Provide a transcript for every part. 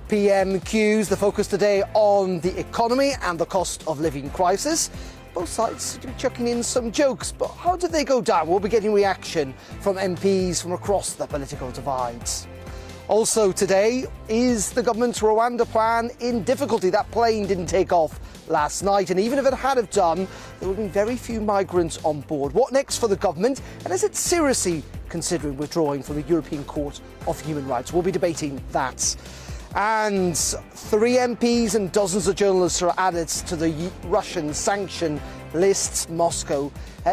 PMQs, the focus today on the economy and the cost of living crisis. Both sides seem to be chucking in some jokes, but how did they go down? We'll be getting reaction from MPs from across the political divides. Also today, is the government's Rwanda plan in difficulty? That plane didn't take off last night, and even if it had have done, there would have been very few migrants on board. What next for the government, and is it seriously considering withdrawing from the European Court of Human Rights? We'll be debating that. And 3 MPs and dozens of journalists are added to the Russian sanction lists. Moscow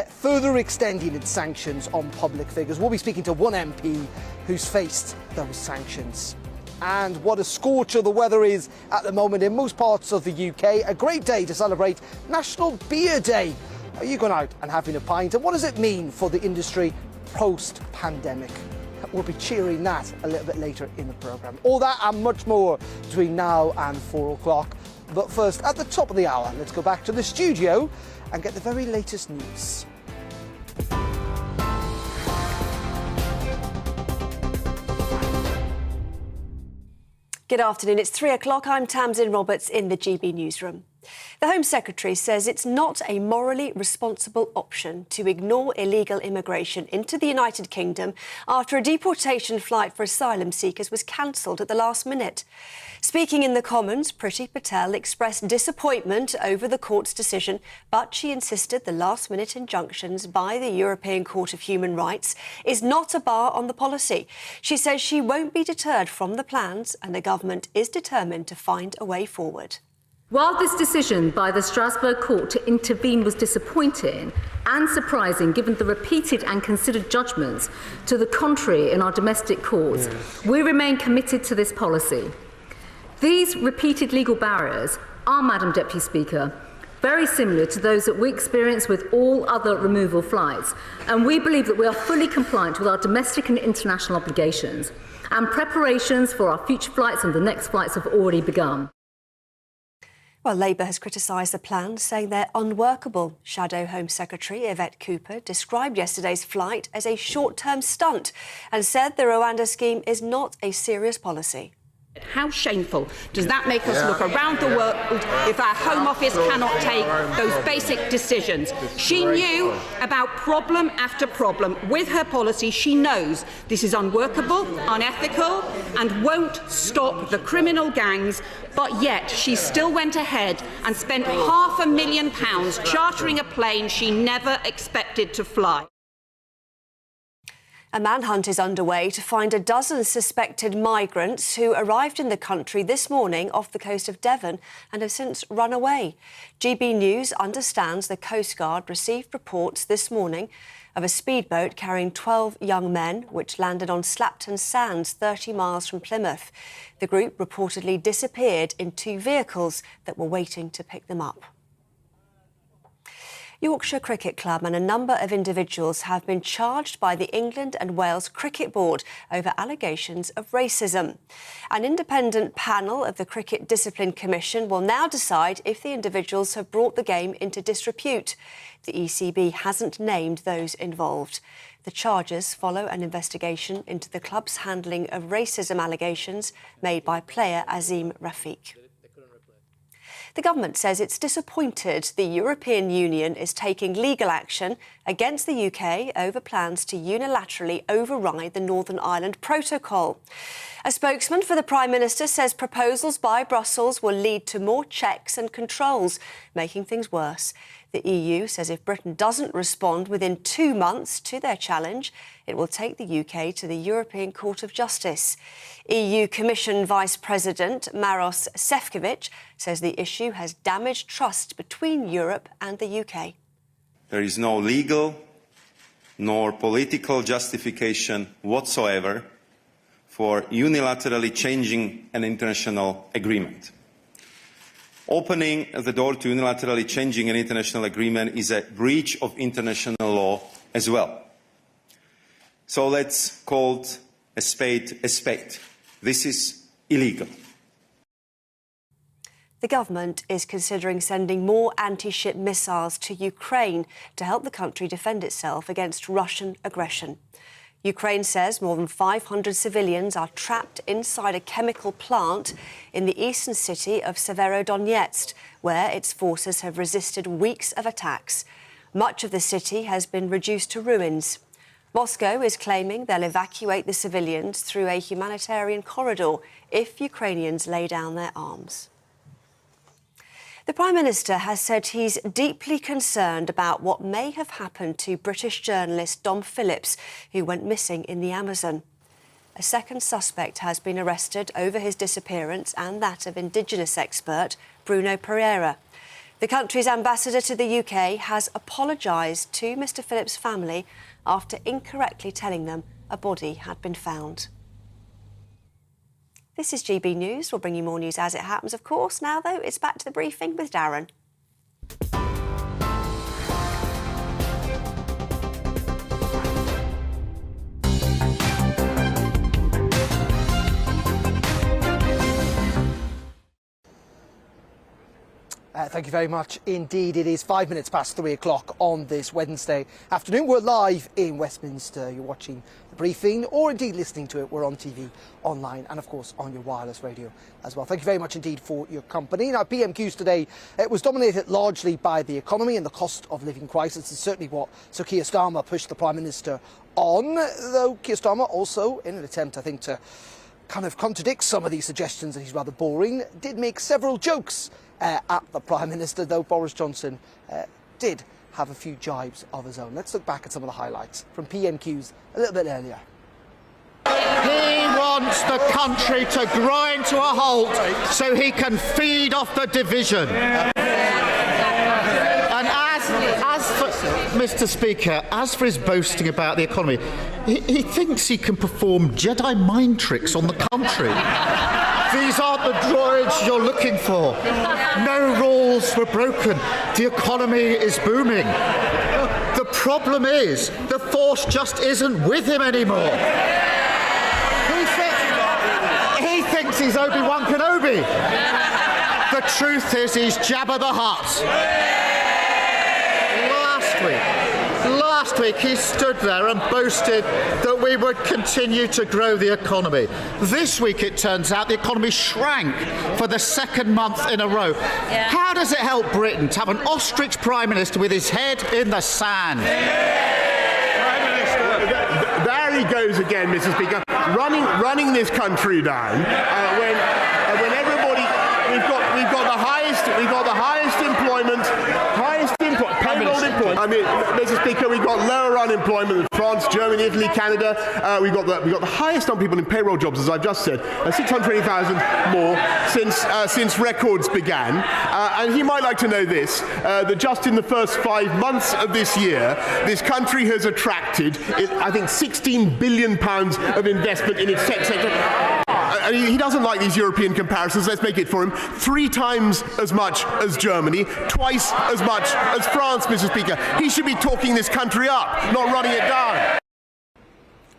further extending its sanctions on public figures. We'll be speaking to one MP who's faced those sanctions. And what a scorcher the weather is at the moment in most parts of the UK. A great day to celebrate National Beer Day. Are you going out and having a pint? And what does it mean for the industry post-pandemic? We'll be cheering that a little bit later in the programme. All that and much more between now and 4 o'clock. But first, at the top of the hour, let's go back to the studio and get the very latest news. Good afternoon. It's 3 o'clock. I'm Tamsin Roberts in the GB newsroom. The Home Secretary says it's not a morally responsible option to ignore illegal immigration into the United Kingdom after a deportation flight for asylum seekers was cancelled at the last minute. Speaking in the Commons, Priti Patel expressed disappointment over the court's decision, but she insisted the last-minute injunctions by the European Court of Human Rights is not a bar on the policy. She says she won't be deterred from the plans and the government is determined to find a way forward. While this decision by the Strasbourg court to intervene was disappointing and surprising given the repeated and considered judgments to the contrary in our domestic courts, we remain committed to this policy. These repeated legal barriers are, Madam Deputy Speaker, very similar to those that we experience with all other removal flights, and we believe that we are fully compliant with our domestic and international obligations, and preparations for our future flights and the next flights have already begun. Well, Labour has criticised the plans, saying they're unworkable. Shadow Home Secretary Yvette Cooper described yesterday's flight as a short-term stunt and said the Rwanda scheme is not a serious policy. How shameful does that make us look around the world if our Home Office cannot take those basic decisions? She knew about problem after problem with her policy. She knows this is unworkable, unethical, and won't stop the criminal gangs, but yet she still went ahead and spent £500,000 chartering a plane she never expected to fly. A manhunt is underway to find a dozen suspected migrants who arrived in the country this morning off the coast of Devon and have since run away. GB News understands the Coast Guard received reports this morning of a speedboat carrying 12 young men, which landed on Slapton Sands, 30 miles from Plymouth. The group reportedly disappeared in 2 vehicles that were waiting to pick them up. Yorkshire Cricket Club and a number of individuals have been charged by the England and Wales Cricket Board over allegations of racism. An independent panel of the Cricket Discipline Commission will now decide if the individuals have brought the game into disrepute. The ECB hasn't named those involved. The charges follow an investigation into the club's handling of racism allegations made by player Azim Rafiq. The government says it's disappointed the European Union is taking legal action against the UK over plans to unilaterally override the Northern Ireland Protocol. A spokesman for the Prime Minister says proposals by Brussels will lead to more checks and controls, making things worse. The EU says if Britain doesn't respond within 2 months to their challenge, it will take the UK to the European Court of Justice. EU Commission Vice President Maros Sefcovic says the issue has damaged trust between Europe and the UK. There is no legal nor political justification whatsoever for unilaterally changing an international agreement. Opening the door to unilaterally changing an international agreement is a breach of international law as well. So let's call a spade a spade. This is illegal. The government is considering sending more anti-ship missiles to Ukraine to help the country defend itself against Russian aggression. Ukraine says more than 500 civilians are trapped inside a chemical plant in the eastern city of Severodonetsk, where its forces have resisted weeks of attacks. Much of the city has been reduced to ruins. Moscow is claiming they'll evacuate the civilians through a humanitarian corridor if Ukrainians lay down their arms. The Prime Minister has said he's deeply concerned about what may have happened to British journalist Dom Phillips, who went missing in the Amazon. A second suspect has been arrested over his disappearance and that of Indigenous expert Bruno Pereira. The country's ambassador to the UK has apologised to Mr Phillips' family after incorrectly telling them a body had been found. This is GB News. We'll bring you more news as it happens, of course. Now, though, it's back to the briefing with Darren. Thank you very much indeed. It is 5 minutes past 3 o'clock on this Wednesday afternoon. We're live in Westminster. You're watching the briefing or indeed listening to it. We're on TV, online and of course on your wireless radio as well. Thank you very much indeed for your company. Now, PMQs today, it was dominated largely by the economy and the cost of living crisis. It's certainly what Sir Keir Starmer pushed the Prime Minister on, though Keir Starmer also, in an attempt, I think, to kind of contradict some of these suggestions that he's rather boring, did make several jokes at the Prime Minister, though Boris Johnson did have a few jibes of his own. Let's look back at some of the highlights from PMQs a little bit earlier. He wants the country to grind to a halt so he can feed off the division. And as for Mr. Speaker, as for his boasting about the economy, he thinks he can perform Jedi mind tricks on the country. These aren't the droids you're looking for. No rules were broken. The economy is booming. The problem is, the Force just isn't with him anymore. He thinks he's Obi-Wan Kenobi. The truth is, he's Jabba the Hutt. Last week he stood there and boasted that we would continue to grow the economy. This week it turns out the economy shrank for the second month in a row. Yeah. How does it help Britain to have an ostrich Prime Minister with his head in the sand? Prime Minister, there he goes again, Mr. Speaker, running this country down when everybody we've got the highest employment. Payroll employment. I mean, Mr. Speaker, we've got lower unemployment than France, Germany, Italy, Canada. We've got the highest on people in payroll jobs, as I've just said, 620,000 more since records began. And he might like to know this: that just in the first 5 months of this year, this country has attracted, I think, £16 billion of investment in its tech sector. He doesn't like these European comparisons. Let's make it for him. 3 times as much as Germany, twice as much as France, Mr. Speaker. He should be talking this country up, not running it down.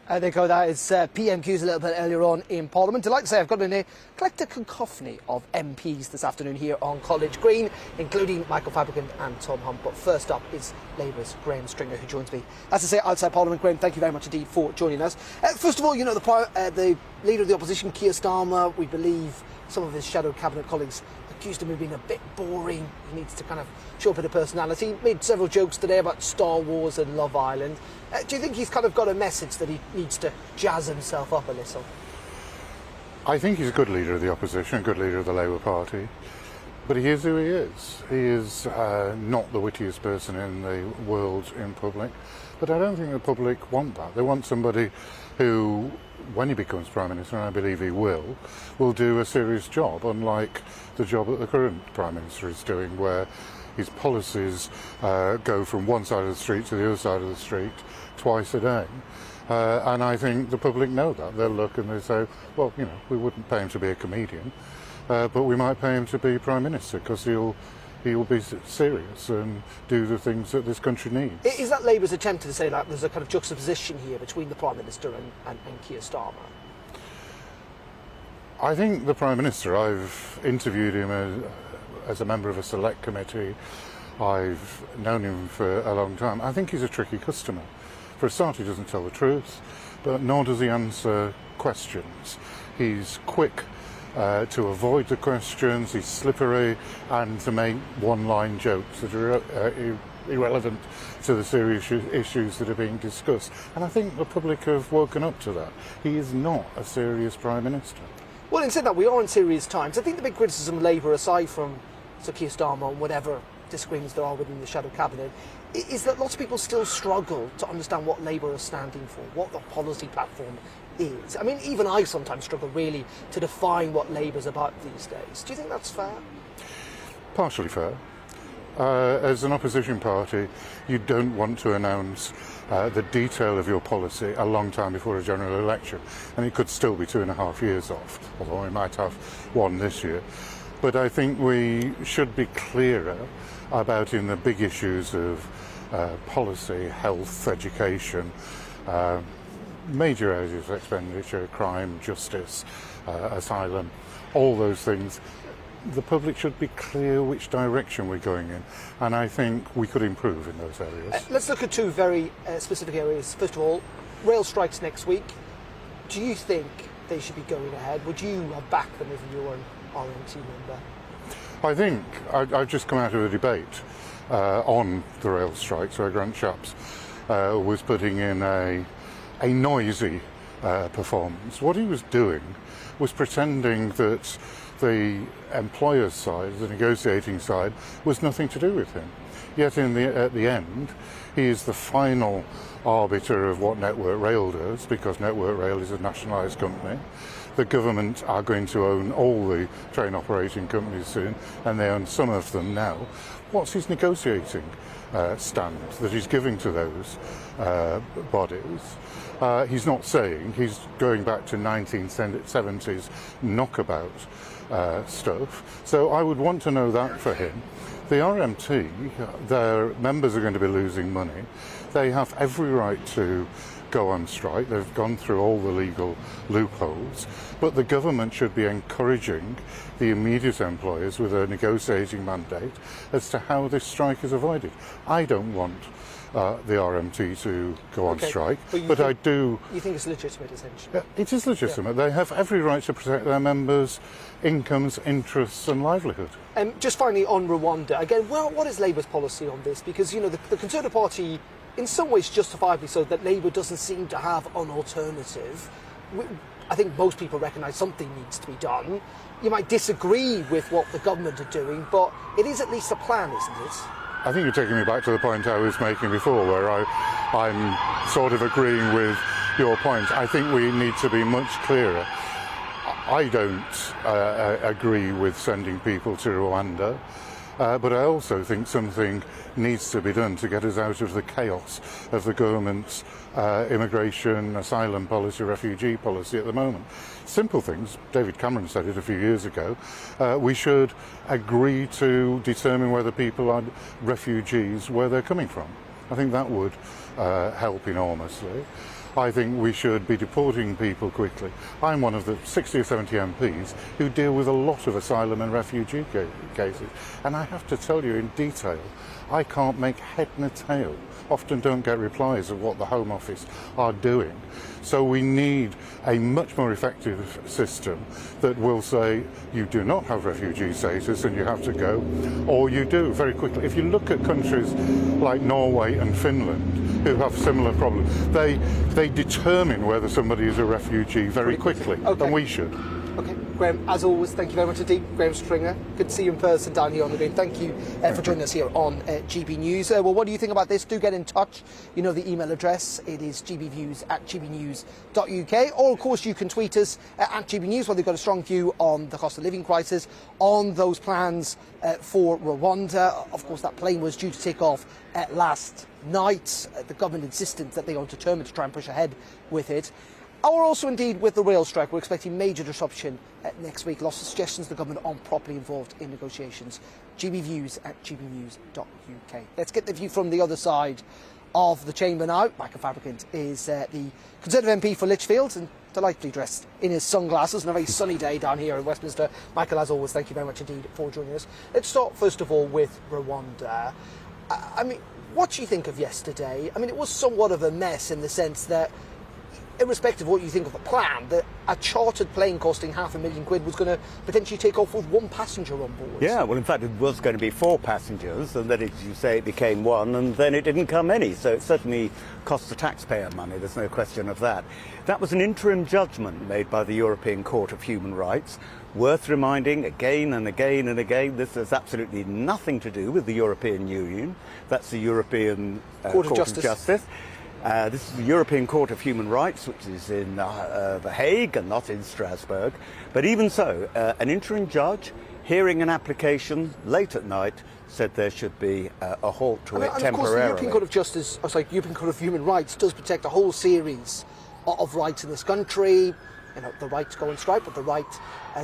There you go. That is PMQs a little bit earlier on in Parliament. I'd like to say I've got a collective cacophony of MPs this afternoon here on College Green, including Michael Fabricant and Tom Hunt. But first up is Labour's Graham Stringer, who joins me, as I say, outside Parliament. Graham, thank you very much indeed for joining us. First of all, you know, the leader of the opposition, Keir Starmer, we believe some of his shadow cabinet colleagues accused him of being a bit boring. He needs to kind of show a bit of personality. He made several jokes today about Star Wars and Love Island. Do you think he's kind of got a message that he needs to jazz himself up a little? I think he's a good leader of the opposition, a good leader of the Labour Party. But he is who he is. He is not the wittiest person in the world in public. But I don't think the public want that. They want somebody who, when he becomes Prime Minister, and I believe he will do a serious job, unlike the job that the current Prime Minister is doing, where his policies go from one side of the street to the other side of the street twice a day. And I think the public know that. They'll look and they say, well, you know, we wouldn't pay him to be a comedian, but we might pay him to be Prime Minister because he'll be serious and do the things that this country needs. Is that Labour's attempt to say that there's a kind of juxtaposition here between the Prime Minister and Keir Starmer? I think the Prime Minister, I've interviewed him as a member of a select committee. I've known him for a long time. I think he's a tricky customer. For a start, he doesn't tell the truth. but nor does he answer questions. He's quick to avoid the questions, he's slippery, and to make one-line jokes that are irrelevant to the serious issues that are being discussed. And I think the public have woken up to that. He is not a serious Prime Minister. Well, in saying that, we are in serious times. I think the big criticism of Labour, aside from Sir Keir Starmer and whatever disagreements there are within the shadow cabinet, is that lots of people still struggle to understand what Labour is standing for, what the policy platform is. I mean, even I sometimes struggle really to define what Labour's about these days. Do you think that's fair? Partially fair. As an opposition party, you don't want to announce the detail of your policy a long time before a general election, and it could still be 2.5 years off, although we might have one this year. But I think we should be clearer about in the big issues of policy, health, education, major areas of expenditure, crime, justice, asylum, all those things. The public should be clear which direction we're going in, and I think we could improve in those areas. Let's look at two very specific areas. First of all, rail strikes next week. Do you think they should be going ahead? Would you have backed them if you were an RMT member? I think I've just come out of a debate on the rail strikes where Grant Shapps was putting in a noisy performance. What he was doing was pretending that the employer's side, the negotiating side, was nothing to do with him. Yet at the end, he is the final arbiter of what Network Rail does, because Network Rail is a nationalised company. The government are going to own all the train operating companies soon, and they own some of them now. What's his negotiating stand that he's giving to those bodies? He's not saying, he's going back to 1970s knockabout stuff. So I would want to know that for him. The RMT, their members are going to be losing money. They have every right to go on strike. They've gone through all the legal loopholes, but the government should be encouraging the immediate employers with a negotiating mandate as to how this strike is avoided. I don't want the RMT to go on strike, but I do... You think it's legitimate, essentially? It is legitimate. Yeah. They have every right to protect their members' incomes, interests and livelihood. Just finally on Rwanda, again, well, what is Labour's policy on this? Because, you know, the Conservative Party, in some ways justifiably so, that Labour doesn't seem to have an alternative. I think most people recognise something needs to be done. You might disagree with what the government are doing, but it is at least a plan, isn't it? I think you're taking me back to the point I was making before, where I'm sort of agreeing with your point. I think we need to be much clearer. I don't agree with sending people to Rwanda, but I also think something needs to be done to get us out of the chaos of the government's immigration, asylum policy, refugee policy at the moment. Simple things. David Cameron said it a few years ago. We should agree to determine whether people are refugees, where they're coming from. I think that would help enormously. I think we should be deporting people quickly. I'm one of the 60 or 70 MPs who deal with a lot of asylum and refugee cases, and I have to tell you in detail, I can't make head nor tail, often don't get replies of what the Home Office are doing. So we need a much more effective system that will say you do not have refugee status and you have to go, or you do very quickly. If you look at countries like Norway and Finland who have similar problems, they determine whether somebody is a refugee very quickly, and we should. Okay, Graham, as always, thank you very much indeed. Graham Stringer, good to see you in person down here on the green. Thank you for joining us here on GB News. Well, what do you think about this? Do get in touch. You know the email address. It is gbviews@gbnews.uk. Or, of course, you can tweet us at GB News, whether you've got a strong view on the cost of living crisis, on those plans for Rwanda. Of course, that plane was due to take off last night. The government insisted that they are determined to try and push ahead with it. Or also, indeed, with the rail strike, we're expecting major disruption next week. Lots of suggestions the government aren't properly involved in negotiations. gbviews@gbnews.uk. Let's get the view from the other side of the chamber now. Michael Fabricant is the Conservative MP for Lichfield and delightfully dressed in his sunglasses on a very sunny day down here in Westminster. Michael, as always, thank you very much indeed for joining us. Let's start, first of all, with Rwanda. I mean, what do you think of yesterday? I mean, it was somewhat of a mess in the sense that irrespective of what you think of the plan, that a chartered plane costing £500,000 was going to potentially take off with one passenger on board. Yeah, well, in fact, it was going to be 4 passengers, and then, as you say, it became 1, and then it didn't come any. So it certainly cost the taxpayer money, there's no question of that. That was an interim judgment made by the European Court of Human Rights. Worth reminding again and again and again, this has absolutely nothing to do with the European Union. That's the European Court of Justice. This is the European Court of Human Rights, which is in The Hague and not in Strasbourg. But even so, an interim judge hearing an application late at night said there should be a halt to it temporarily. Of course, the European Court of Justice, European Court of Human Rights, does protect a whole series of rights in this country. You know, the right to go on strike, but the right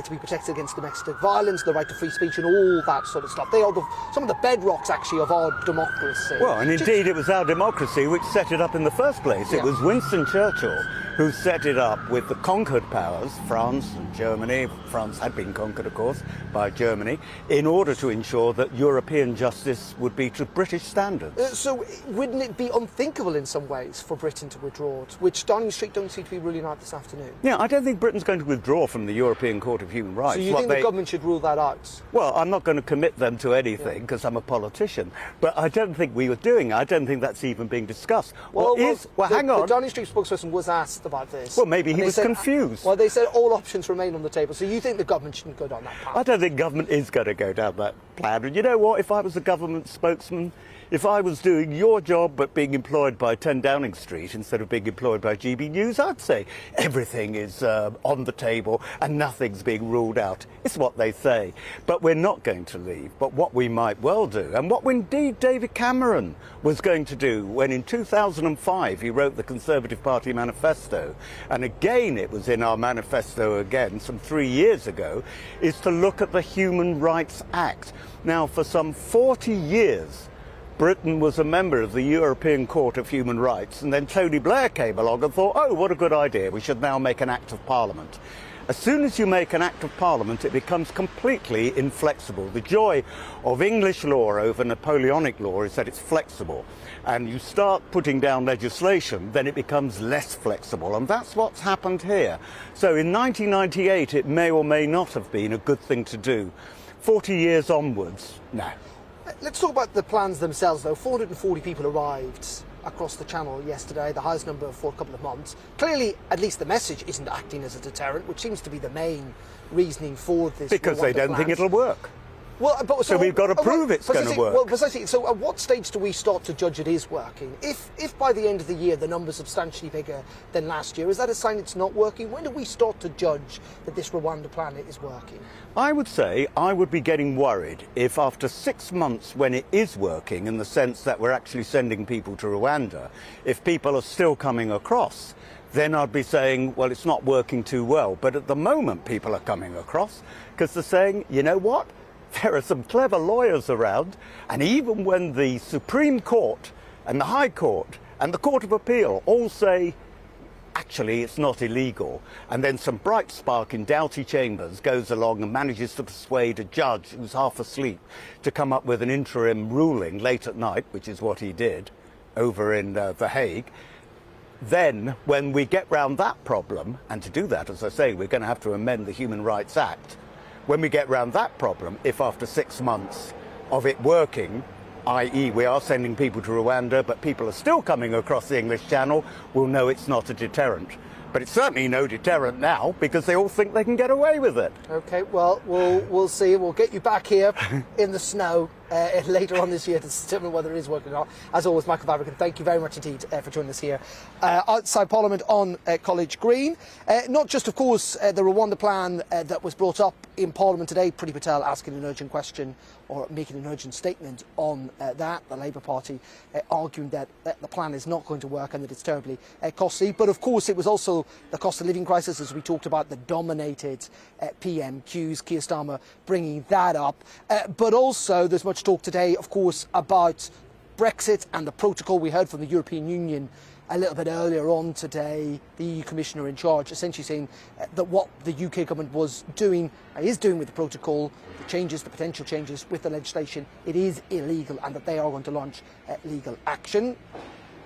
to be protected against domestic violence, the right to free speech and all that sort of stuff. They are some of the bedrocks, actually, of our democracy. Well, and indeed it was our democracy which set it up in the first place. It was Winston Churchill who set it up with the conquered powers, France and Germany. France had been conquered, of course, by Germany, in order to ensure that European justice would be to British standards. So wouldn't it be unthinkable in some ways for Britain to withdraw it, which Downing Street don't seem to be ruling out this afternoon? Yeah, I don't think Britain's going to withdraw from the European Court of Human Rights. So you think the government should rule that out? Well, I'm not going to commit them to anything because I'm a politician, but I don't think we were doing it. I don't think that's even being discussed. Hang on. The Downing Street spokesperson was asked about this. Well, maybe he was confused. Well, they said all options remain on the table. So you think the government shouldn't go down that path? I don't think government is going to go down that plan. And you know what? If I was a government spokesman, if I was doing your job but being employed by 10 Downing Street instead of being employed by GBNews, I'd say everything is on the table and nothing's being ruled out. It's what they say. But we're not going to leave. But what we might well do, and what indeed David Cameron was going to do when in 2005 he wrote the Conservative Party manifesto, and again it was in our manifesto again some 3 years ago, is to look at the Human Rights Act. Now, for some 40 years, Britain was a member of the European Court of Human Rights, and then Tony Blair came along and thought, oh, what a good idea, we should now make an Act of Parliament. As soon as you make an Act of Parliament, it becomes completely inflexible. The joy of English law over Napoleonic law is that it's flexible. And you start putting down legislation, then it becomes less flexible. And that's what's happened here. So in 1998, it may or may not have been a good thing to do. 40 years onwards, no. Let's talk about the plans themselves, though. 440 people arrived across the channel yesterday, the highest number for a couple of months. Clearly, at least the message isn't acting as a deterrent, which seems to be the main reasoning for this. Because they don't think it'll work. Well, so we've got to prove it's going to work. Well, precisely. So at what stage do we start to judge it is working? If by the end of the year the number's substantially bigger than last year, is that a sign it's not working? When do we start to judge that this Rwanda plan is working? I would say I would be getting worried if after 6 months, when it is working, in the sense that we're actually sending people to Rwanda, if people are still coming across, then I'd be saying, well, it's not working too well. But at the moment, people are coming across because they're saying, you know what? There are some clever lawyers around, and even when the Supreme Court and the High Court and the Court of Appeal all say, actually, it's not illegal, and then some bright spark in Doughty Chambers goes along and manages to persuade a judge who's half asleep to come up with an interim ruling late at night, which is what he did over in The Hague, then when we get round that problem, and to do that, as I say, we're going to have to amend the Human Rights Act. When we get round that problem, if after 6 months of it working, i.e. we are sending people to Rwanda, but people are still coming across the English Channel, we'll know it's not a deterrent. But it's certainly no deterrent now, because they all think they can get away with it. OK, well, we'll see. We'll get you back here in the snow later on this year to determine whether it is working or not. As always, Michael Babrican, thank you very much indeed for joining us here outside Parliament on College Green. Not just, of course, the Rwanda plan that was brought up in Parliament today. Priti Patel asking an urgent question or making an urgent statement on that. The Labour Party arguing that the plan is not going to work and that it's terribly costly. But, of course, it was also the cost of living crisis, as we talked about, that dominated PMQs. Keir Starmer bringing that up. But also, there's much talk today, of course, about Brexit and the protocol. We heard from the European Union a little bit earlier on today, the EU Commissioner in charge, essentially saying that what the UK government was doing, is doing with the protocol, the changes, the potential changes with the legislation, it is illegal and that they are going to launch legal action.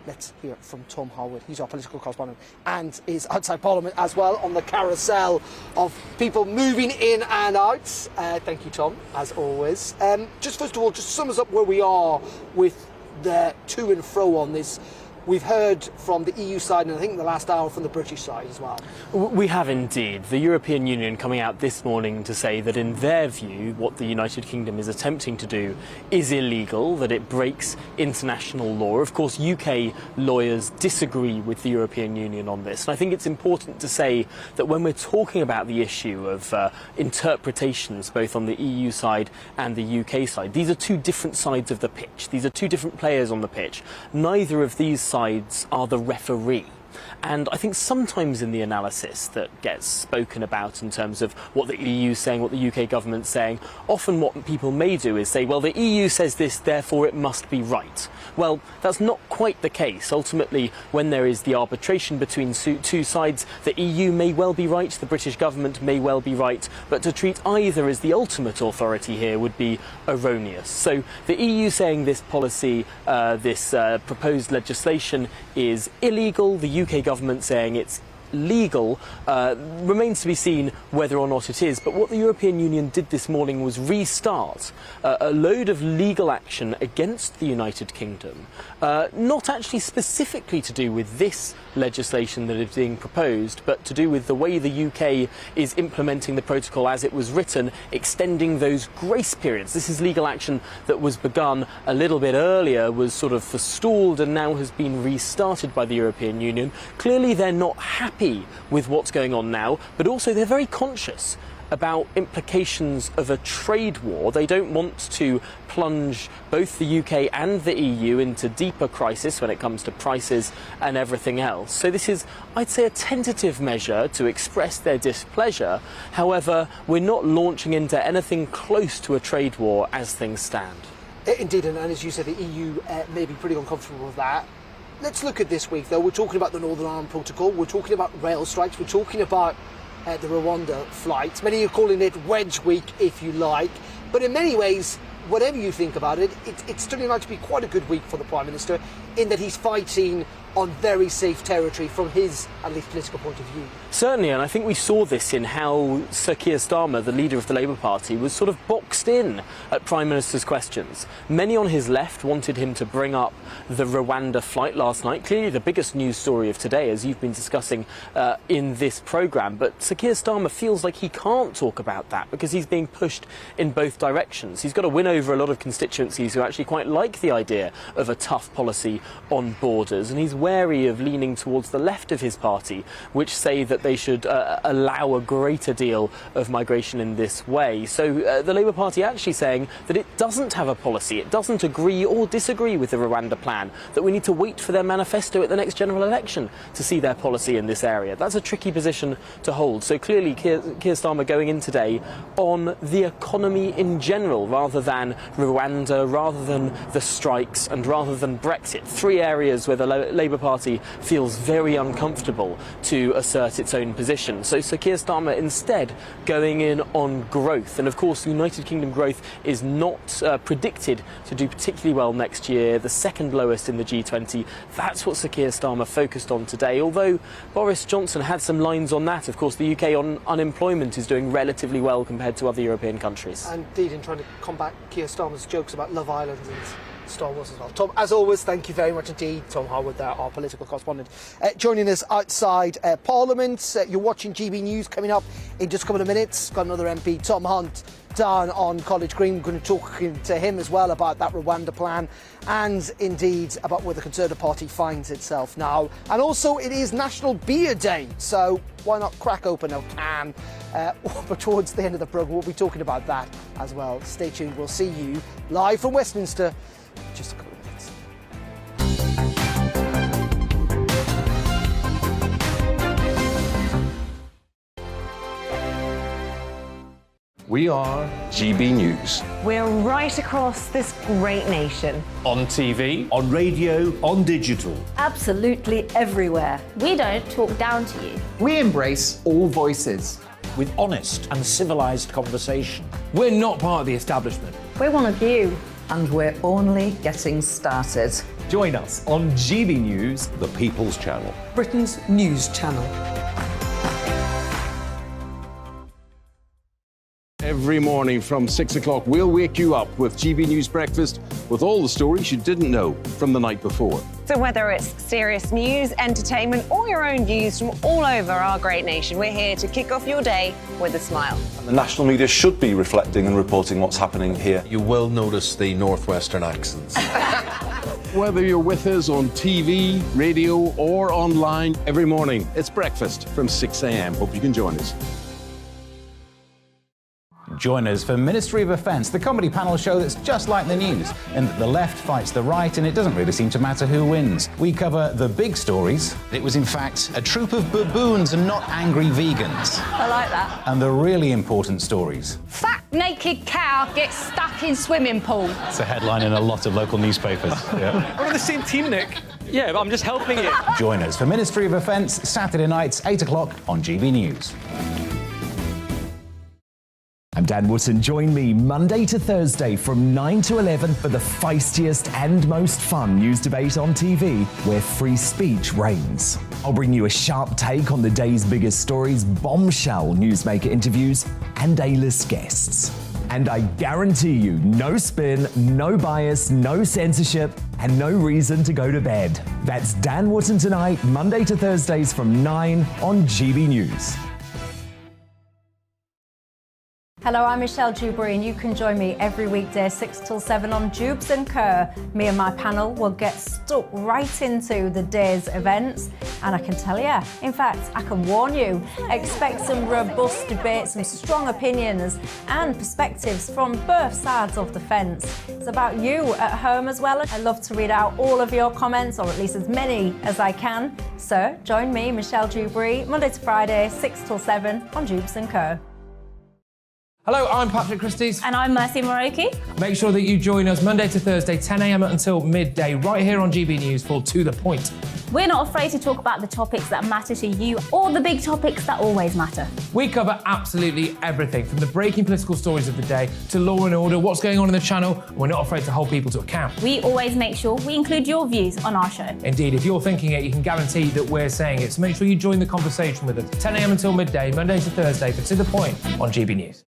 Let's hear from Tom Harwood. He's our political correspondent and is outside Parliament as well on the carousel of people moving in and out. Thank you, Tom, as always. Just first of all, just sum us up where we are with the to and fro on this. We've heard from the EU side, and I think in the last hour from the British side as well. We have indeed. The European Union coming out this morning to say that in their view, what the United Kingdom is attempting to do is illegal, that it breaks international law. Of course, UK lawyers disagree with the European Union on this. And I think it's important to say that when we're talking about the issue of interpretations, both on the EU side and the UK side, these are two different sides of the pitch. These are two different players on the pitch. Neither of these sides are the referee. And I think sometimes in the analysis that gets spoken about in terms of what the EU is saying, what the UK government's saying, often what people may do is say, well, the EU says this, therefore it must be right. Well, that's not quite the case. Ultimately, when there is the arbitration between two sides, the EU may well be right, the British government may well be right, but to treat either as the ultimate authority here would be erroneous. So the EU saying this policy, this proposed legislation is illegal, the UK government saying it's legal, remains to be seen whether or not it is. But what the European Union did this morning was restart a load of legal action against the United Kingdom, not actually specifically to do with this legislation that is being proposed, but to do with the way the UK is implementing the protocol as it was written, extending those grace periods. This is legal action that was begun a little bit earlier, was sort of forestalled, and now has been restarted by the European Union. Clearly they're not happy with what's going on now, but also they're very conscious about implications of a trade war. They don't want to plunge both the UK and the EU into deeper crisis when it comes to prices and everything else. So this is, I'd say, a tentative measure to express their displeasure. However, we're not launching into anything close to a trade war as things stand. Indeed, and as you said, the EU may be pretty uncomfortable with that. Let's look at this week, though. We're talking about the Northern Ireland Protocol, we're talking about rail strikes, we're talking about the Rwanda flights. Many are calling it Wedge Week, if you like. But in many ways, whatever you think about it, it's turning out to be quite a good week for the Prime Minister, in that he's fighting on very safe territory from his, at least, political point of view. Certainly, and I think we saw this in how Sir Keir Starmer, the leader of the Labour Party, was sort of boxed in at Prime Minister's questions. Many on his left wanted him to bring up the Rwanda flight last night, clearly the biggest news story of today, as you've been discussing in this programme. But Sir Keir Starmer feels like he can't talk about that because he's being pushed in both directions. He's got to win over a lot of constituencies who actually quite like the idea of a tough policy on borders, and he's wary of leaning towards the left of his party, which say that they should allow a greater deal of migration in this way. So the Labour Party actually saying that it doesn't have a policy, it doesn't agree or disagree with the Rwanda plan, that we need to wait for their manifesto at the next general election to see their policy in this area. That's a tricky position to hold. So clearly Keir Starmer going in today on the economy in general, rather than Rwanda, rather than the strikes, and rather than Brexit. Three areas where the Labour Party feels very uncomfortable to assert its own position. So Sir Keir Starmer instead going in on growth. And of course, United Kingdom growth is not predicted to do particularly well next year, the second lowest in the G20. That's what Sir Keir Starmer focused on today. Although Boris Johnson had some lines on that. Of course, the UK on unemployment is doing relatively well compared to other European countries. And indeed, in trying to combat Keir Starmer's jokes about Love Island and Star Wars as well. Tom, as always, thank you very much indeed. Tom Harwood there, our political correspondent, joining us outside Parliament. You're watching GB News. Coming up in just a couple of minutes, got another MP, Tom Hunt, down on College Green. We're going to talk to him as well about that Rwanda plan, and indeed about where the Conservative Party finds itself now. And also, it is National Beer Day, so why not crack open a can? But towards the end of the programme, we'll be talking about that as well. Stay tuned. We'll see you live from Westminster in just a couple of minutes. We are GB News. We're right across this great nation. On TV, on radio, on digital. Absolutely everywhere. We don't talk down to you. We embrace all voices. With honest and civilised conversation. We're not part of the establishment. We're one of you. And we're only getting started. Join us on GB News, The People's Channel. Britain's news channel. Every morning from 6 o'clock, we'll wake you up with GB News Breakfast with all the stories you didn't know from the night before. So whether it's serious news, entertainment, or your own views from all over our great nation, we're here to kick off your day with a smile. The national media should be reflecting and reporting what's happening here. You will notice the northwestern accents. Whether you're with us on TV, radio, or online, every morning, it's breakfast from 6 a.m. Hope you can join us. Join us for Ministry of Defence, the comedy panel show that's just like the news, in that the left fights the right and it doesn't really seem to matter who wins. We cover the big stories. It was in fact a troop of baboons and not angry vegans. I like that. And the really important stories. Fat naked cow gets stuck in swimming pool. It's a headline in a lot of local newspapers. Yeah. We're on the same team, Nick. Yeah, but I'm just helping you. Join us for Ministry of Defence, Saturday nights, 8 o'clock on GB News. I'm Dan Wootton. Join me Monday to Thursday from 9 to 11 for the feistiest and most fun news debate on TV, where free speech reigns. I'll bring you a sharp take on the day's biggest stories, bombshell newsmaker interviews, and A-list guests. And I guarantee you, no spin, no bias, no censorship, and no reason to go to bed. That's Dan Wootton tonight, Monday to Thursdays from 9 on GB News. Hello, I'm Michelle Dewberry, and you can join me every weekday 6 till 7 on Jubes and Kerr. Me and my panel will get stuck right into the day's events, and I can tell you, in fact, I can warn you, expect some robust debate, some strong opinions and perspectives from both sides of the fence. It's about you at home as well. I love to read out all of your comments, or at least as many as I can. So join me, Michelle Dewberry, Monday to Friday, 6 till 7 on Jubes and Kerr. Hello, I'm Patrick Christie's. And I'm Mercy Moroki. Make sure that you join us Monday to Thursday, 10 a.m. until midday, right here on GB News for To The Point. We're not afraid to talk about the topics that matter to you or the big topics that always matter. We cover absolutely everything, from the breaking political stories of the day to law and order, what's going on in the channel. We're not afraid to hold people to account. We always make sure we include your views on our show. Indeed, if you're thinking it, you can guarantee that we're saying it. So make sure you join the conversation with us, 10 a.m. until midday, Monday to Thursday for To The Point on GB News.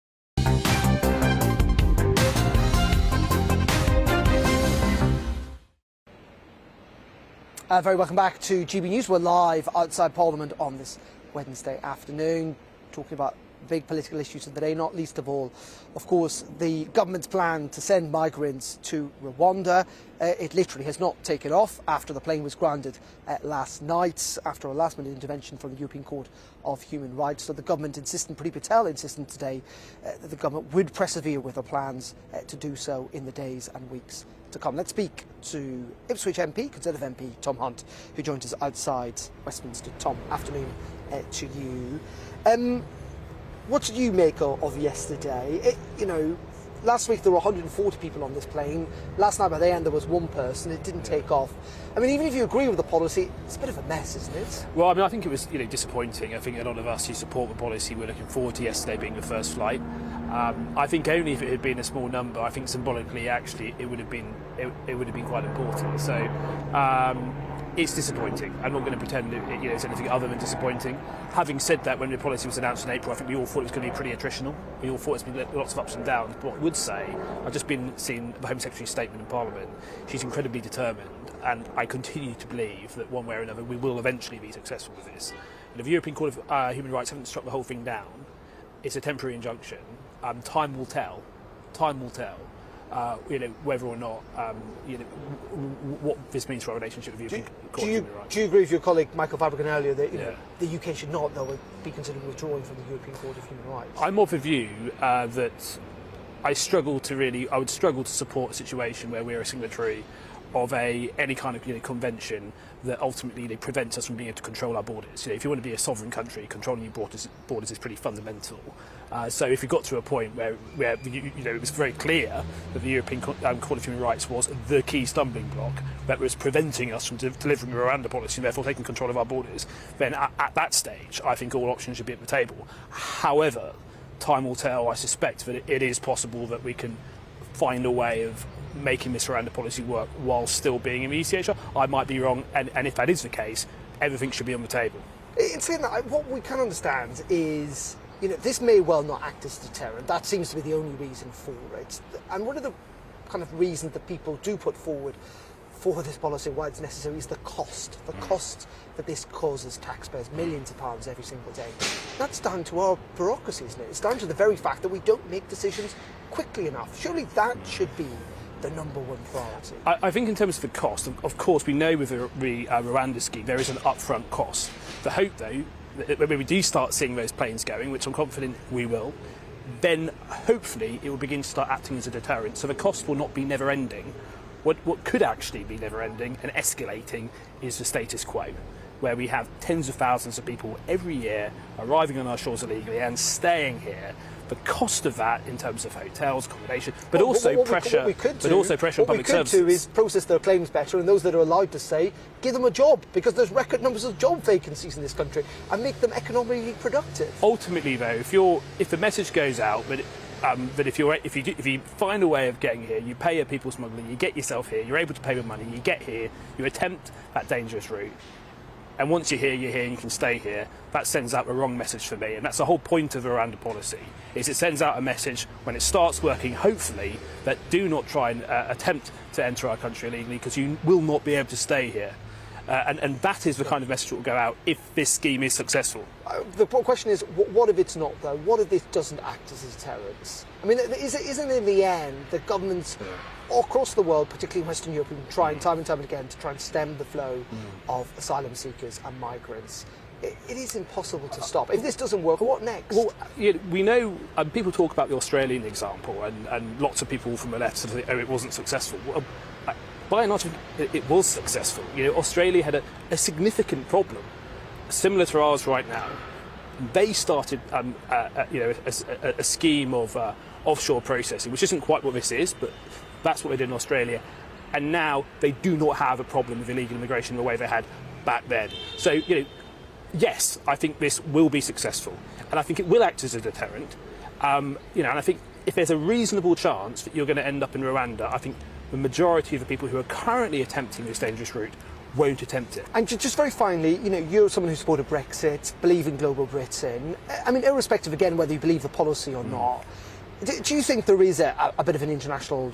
Very welcome back to GB News. We're live outside Parliament on this Wednesday afternoon, talking about big political issues of the day, not least of all, of course, the government's plan to send migrants to Rwanda. It literally has not taken off after the plane was grounded last night, after a last-minute intervention from the European Court of Human Rights. So the government insisting, Priti Patel insisting today, that the government would persevere with their plans to do so in the days and weeks to come. Let's speak to Ipswich MP, Conservative MP Tom Hunt, who joins us outside Westminster. Tom, afternoon to you. What did you make of yesterday? Last week there were 140 people on this plane. Last night by the end there was one person. It didn't take off. I mean, even if you agree with the policy, it's a bit of a mess, isn't it? Well, I mean, I think it was disappointing. I think a lot of us who support the policy were looking forward to yesterday being the first flight. I think only if it had been a small number, I think symbolically, actually, it would have been quite important. So it's disappointing. I'm not going to pretend it's anything other than disappointing. Having said that, when the policy was announced in April, I think we all thought it was going to be pretty attritional. We all thought it was going to be lots of ups and downs. But what I would say, I've just been seeing the Home Secretary's statement in Parliament. She's incredibly determined, and I continue to believe that one way or another we will eventually be successful with this. And if the European Court of Human Rights haven't struck the whole thing down, it's a temporary injunction. Time will tell. Time will tell. Whether or not what this means for our relationship with the European Court of Human Rights. Do you agree with your colleague Michael Fabricant earlier that the UK should not, though, be considering withdrawing from the European Court of Human Rights? I'm of the view that I would struggle to support a situation where we're a signatory of any kind of convention that ultimately prevents us from being able to control our borders. If you want to be a sovereign country, controlling your borders is pretty fundamental. So if we got to a point where it was very clear that the European Court of Human Rights was the key stumbling block that was preventing us from delivering the Rwanda policy and therefore taking control of our borders, then at that stage I think all options should be at the table. However, time will tell. I suspect that it is possible that we can find a way of making this Rwanda policy work while still being in the ECHR. I might be wrong, and if that is the case, everything should be on the table. In saying that, what we can understand is, this may well not act as a deterrent. That seems to be the only reason for it. And one of the kind of reasons that people do put forward for this policy, why it's necessary, is the cost. The cost that this causes taxpayers millions of pounds every single day. That's down to our bureaucracy, isn't it? It's down to the very fact that we don't make decisions quickly enough. Surely that should be the number one priority. I think in terms of the cost, of course, we know with the Rwanda scheme there is an upfront cost. The hope, though, that when we do start seeing those planes going, which I'm confident we will, then hopefully it will begin to start acting as a deterrent. So the cost will not be never-ending. What could actually be never-ending and escalating is the status quo, where we have tens of thousands of people every year arriving on our shores illegally and staying here. The cost of that in terms of hotels, accommodation, but also pressure on public services. What we could do is process their claims better, and those that are allowed to stay, give them a job, because there's record numbers of job vacancies in this country, and make them economically productive. Ultimately, though, if the message goes out that if you find a way of getting here, you pay your people smuggling, you get yourself here, you're able to pay with money, you get here, you attempt that dangerous route, and once you're here, and you can stay here, that sends out the wrong message for me. And that's the whole point of the Rwanda policy, is it sends out a message when it starts working, hopefully, that do not try and attempt to enter our country illegally, because you will not be able to stay here. And that is the kind of message that will go out if this scheme is successful. The question is, what if it's not, though? What if this doesn't act as a deterrent? I mean, isn't in the end the governments all across the world, particularly in Western Europe, have been trying time and time again to try and stem the flow of asylum seekers and migrants? It is impossible to stop. If this doesn't work, what next? Well, we know, people talk about the Australian example, and lots of people from the left sort of think, it wasn't successful. Well, by and large, it was successful. Australia had a significant problem, similar to ours right now. They started, a scheme of offshore processing, which isn't quite what this is, but that's what they did in Australia. And now they do not have a problem with illegal immigration the way they had back then. So, yes, I think this will be successful, and I think it will act as a deterrent. And I think if there's a reasonable chance that you're going to end up in Rwanda, I think the majority of the people who are currently attempting this dangerous route won't attempt it. And just very finally, you're someone who supported Brexit, believe in global Britain. I mean, irrespective, again, whether you believe the policy or not, do you think there is a bit of an international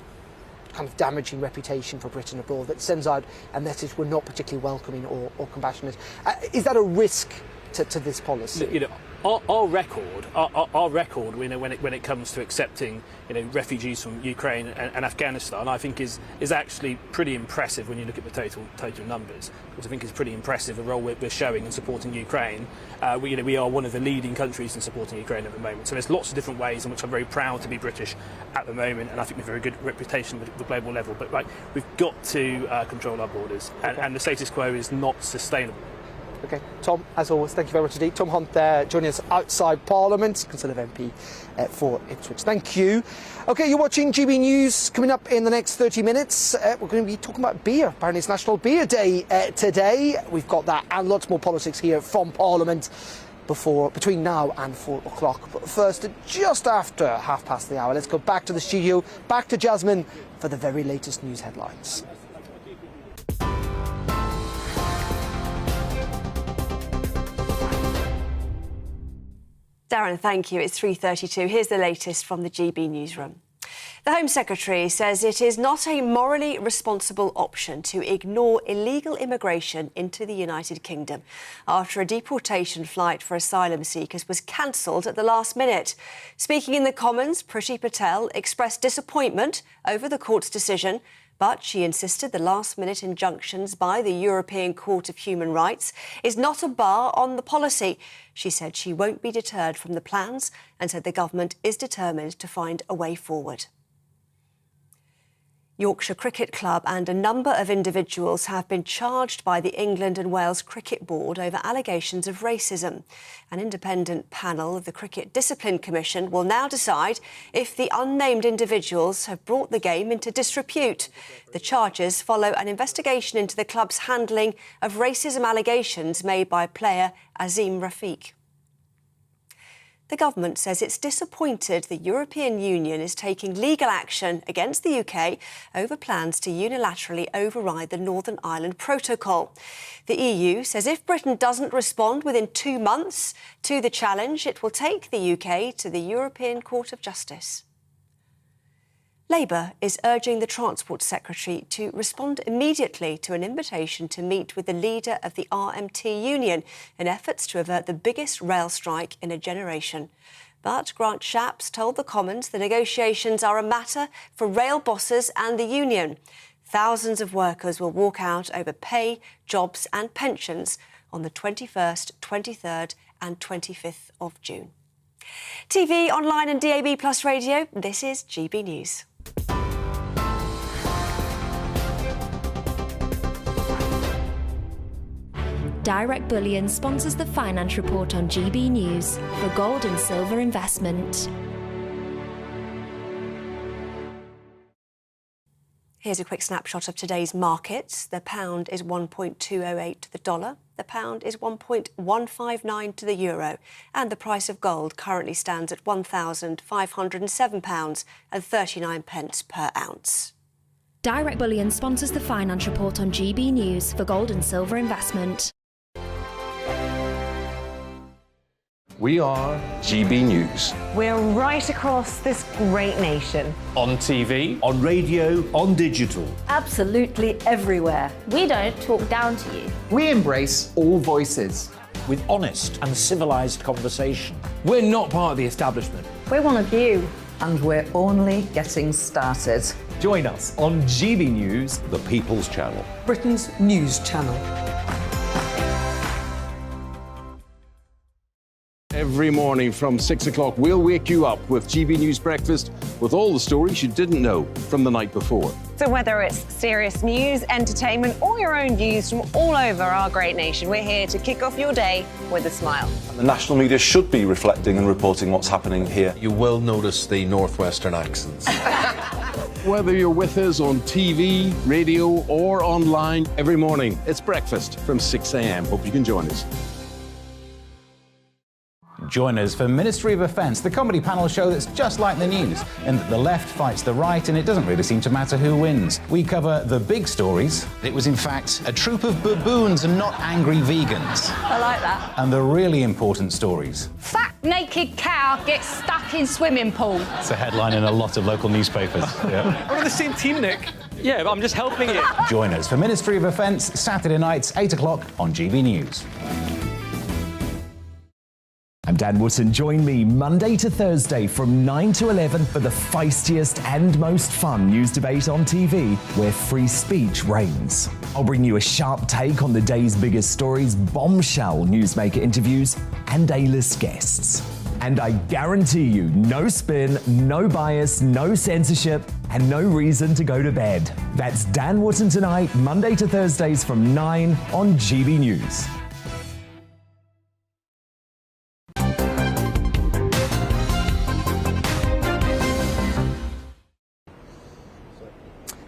kind of damaging reputation for Britain abroad that sends out a message we're not particularly welcoming or compassionate? Is that a risk to this policy? Our record, when it comes to accepting, refugees from Ukraine and Afghanistan, I think is actually pretty impressive when you look at the total numbers. Because I think it's pretty impressive the role we're showing in supporting Ukraine. We are one of the leading countries in supporting Ukraine at the moment. So there's lots of different ways in which I'm very proud to be British at the moment, and I think we have a very good reputation at the global level. But we've got to control our borders, and the status quo is not sustainable. OK, Tom, as always, thank you very much indeed. Tom Hunt there, joining us outside Parliament, Conservative MP for Ipswich. Thank you. OK, you're watching GB News. Coming up in the next 30 minutes, we're going to be talking about beer. Apparently it's National Beer Day today. We've got that and lots more politics here from Parliament between now and 4 o'clock. But first, just after 5:30, let's go back to the studio, back to Jasmine for the very latest news headlines. Darren, thank you. It's 3:32. Here's the latest from the GB newsroom. The Home Secretary says it is not a morally responsible option to ignore illegal immigration into the United Kingdom after a deportation flight for asylum seekers was cancelled at the last minute. Speaking in the Commons, Priti Patel expressed disappointment over the court's decision, but she insisted the last-minute injunctions by the European Court of Human Rights is not a bar on the policy. She said she won't be deterred from the plans and said the government is determined to find a way forward. Yorkshire Cricket Club and a number of individuals have been charged by the England and Wales Cricket Board over allegations of racism. An independent panel of the Cricket Discipline Commission will now decide if the unnamed individuals have brought the game into disrepute. The charges follow an investigation into the club's handling of racism allegations made by player Azim Rafiq. The government says it's disappointed the European Union is taking legal action against the UK over plans to unilaterally override the Northern Ireland Protocol. The EU says if Britain doesn't respond within 2 months to the challenge, it will take the UK to the European Court of Justice. Labour is urging the Transport Secretary to respond immediately to an invitation to meet with the leader of the RMT union in efforts to avert the biggest rail strike in a generation. But Grant Shapps told the Commons the negotiations are a matter for rail bosses and the union. Thousands of workers will walk out over pay, jobs and pensions on the 21st, 23rd and 25th of June. TV, online and DAB+ radio, this is GB News. Direct Bullion sponsors the Finance Report on GB News for gold and silver investment. Here's a quick snapshot of today's markets. The pound is 1.208 to the dollar. The pound is 1.159 to the euro. And the price of gold currently stands at £1,507.39 per ounce. Direct Bullion sponsors the Finance Report on GB News for gold and silver investment. We are GB News. We're right across this great nation. On TV, on radio, on digital. Absolutely everywhere. We don't talk down to you. We embrace all voices. With honest and civilised conversation. We're not part of the establishment. We're one of you. And we're only getting started. Join us on GB News, The People's Channel. Britain's news channel. Every morning from 6 o'clock, we'll wake you up with GB News Breakfast with all the stories you didn't know from the night before. So whether it's serious news, entertainment or your own views from all over our great nation, we're here to kick off your day with a smile. And the national media should be reflecting and reporting what's happening here. You will notice the northwestern accents. Whether you're with us on TV, radio or online, every morning, it's breakfast from 6 a.m. Hope you can join us. Join us for Ministry of Defence, the comedy panel show that's just like the news, in that the left fights the right and it doesn't really seem to matter who wins. We cover the big stories. It was in fact a troop of baboons and not angry vegans. I like that. And the really important stories. Fat naked cow gets stuck in swimming pool. It's a headline in a lot of local newspapers. Yeah. We're on the same team, Nick. Yeah, but I'm just helping you. Join us for Ministry of Defence, Saturday nights, 8 o'clock on GB News. I'm Dan Wootton. Join me Monday to Thursday from 9 to 11 for the feistiest and most fun news debate on TV, where free speech reigns. I'll bring you a sharp take on the day's biggest stories, bombshell newsmaker interviews, and A-list guests. And I guarantee you, no spin, no bias, no censorship, and no reason to go to bed. That's Dan Wootton tonight, Monday to Thursdays from 9 on GB News.